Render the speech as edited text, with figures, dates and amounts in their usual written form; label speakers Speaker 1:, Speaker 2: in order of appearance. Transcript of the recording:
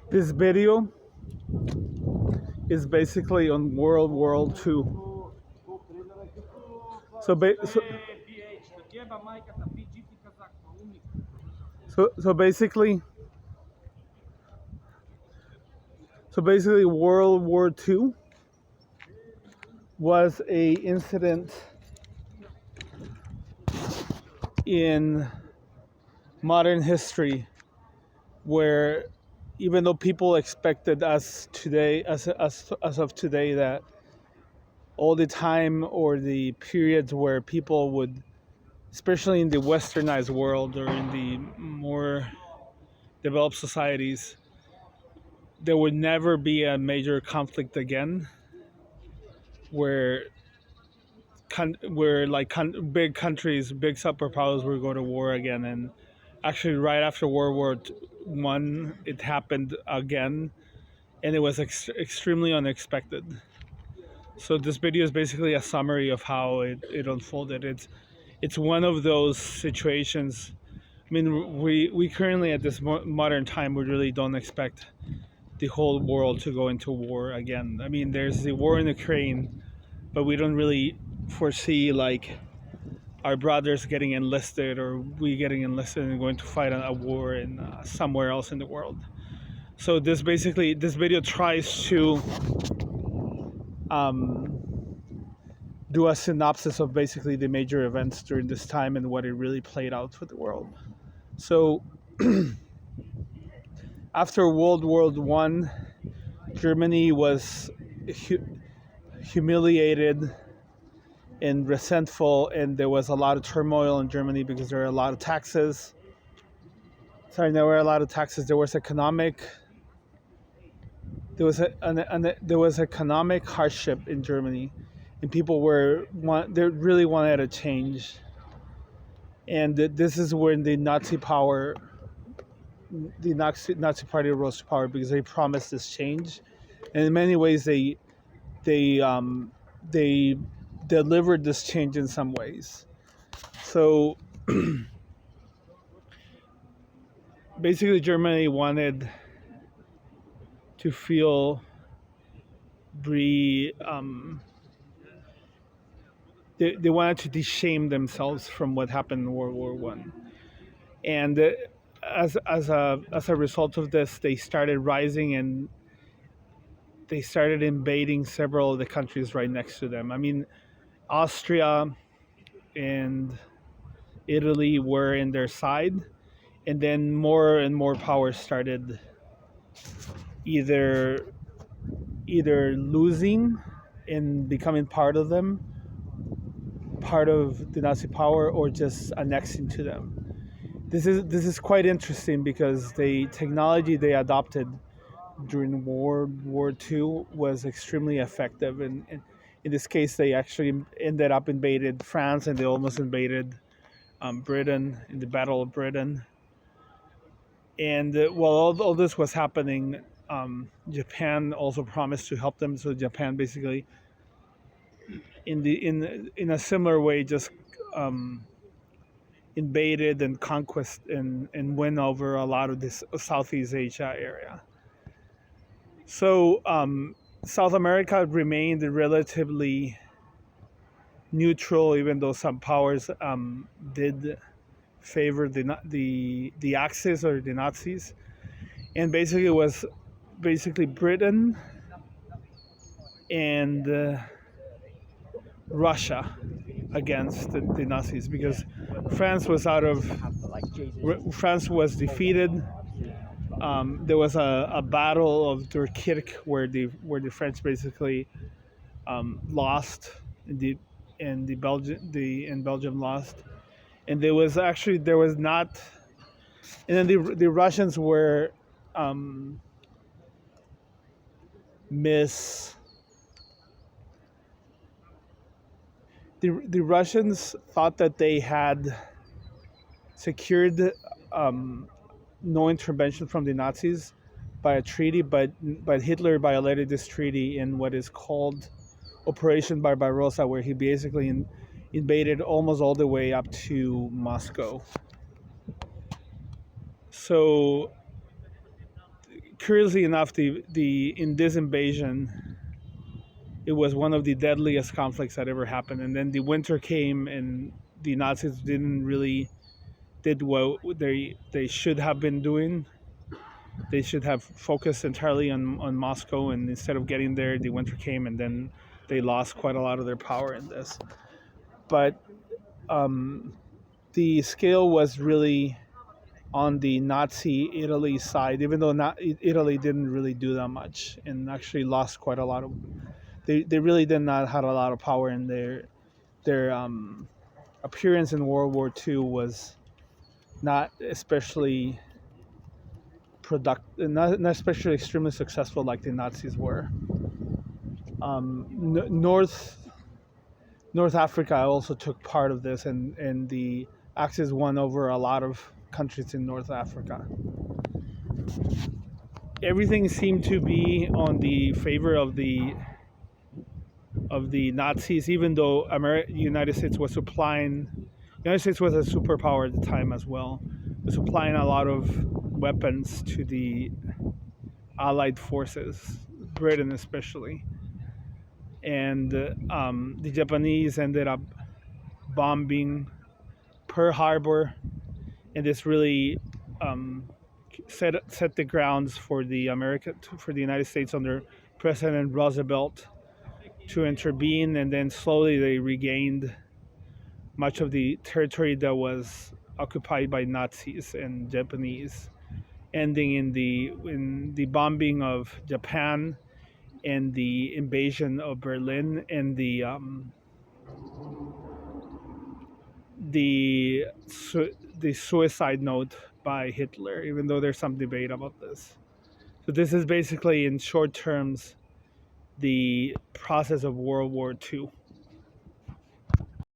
Speaker 1: This video is basically on World War II. So, so basically, World War II was a incident in modern history where, even though people expected us today, as of today, that all the time or the periods where people would, especially in the westernized world or in the more developed societies, there would never be a major conflict again where big countries, big superpowers would go to war again. And actually, right after World War I, it happened again, and it was extremely unexpected. So this video is basically a summary of how it unfolded. It's one of those situations. I mean, we currently, at this modern time, we really don't expect the whole world to go into war again. I mean, there's the war in Ukraine, but we don't really foresee like our brothers getting enlisted or we getting enlisted and going to fight a war in somewhere else in the world. So this video tries to do a synopsis of basically the major events during this time and what it really played out for the world. So after World War I, Germany was humiliated and resentful, and there was a lot of turmoil in Germany because there were a lot of taxes. There were a lot of taxes. There was economic hardship in Germany, and people they really wanted a change. And this is when the Nazi Party rose to power because they promised this change, and in many ways they they delivered this change in some ways. So basically, Germany wanted to feel they wanted to de-shame themselves from what happened in World War I, and as a result of this, they started rising and they started invading several of the countries right next to them. I mean, Austria and Italy were in their side, and then more and more powers started either losing and becoming part of the Nazi power, or just annexing to them. This is quite interesting because the technology they adopted during World War II was extremely effective, and in this case, they actually ended up invaded France, and they almost invaded Britain in the Battle of Britain. And while all this was happening, Japan also promised to help them. So Japan basically, in a similar way, just invaded and conquest and win over a lot of this Southeast Asia area. So South America remained relatively neutral, even though some powers did favor the Axis or the Nazis, and basically it was Britain and Russia against the Nazis, because France was France was defeated. There was a battle of Dunkirk where the French basically lost, and Belgium lost, and there was not, and then the Russians were miss. The Russians thought that they had secured no intervention from the Nazis by a treaty, but Hitler violated this treaty in what is called Operation Barbarossa, where he basically invaded almost all the way up to Moscow. So curiously enough, the in this invasion, it was one of the deadliest conflicts that ever happened. And then the winter came, and the Nazis didn't really did what they should have been doing. They should have focused entirely on Moscow, and instead of getting there, the winter came, and then they lost quite a lot of their power in this. But the scale was really on the Nazi Italy side, even though not Italy didn't really do that much and actually lost quite a lot of. They really did not have a lot of power in their appearance in World War II was not especially not especially extremely successful like the Nazis were. North Africa also took part of this, and the Axis won over a lot of countries in North Africa. Everything seemed to be on the favor of the Nazis, even though United States was supplying. United States was a superpower at the time as well, was supplying a lot of weapons to the Allied forces, Britain especially, and the Japanese ended up bombing Pearl Harbor, and this really set the grounds for the United States under President Roosevelt to intervene, and then slowly they regained much of the territory that was occupied by Nazis and Japanese, ending in the bombing of Japan and the invasion of Berlin and the suicide note by Hitler, even though there's some debate about this. So this is basically, in short terms, the process of World War II.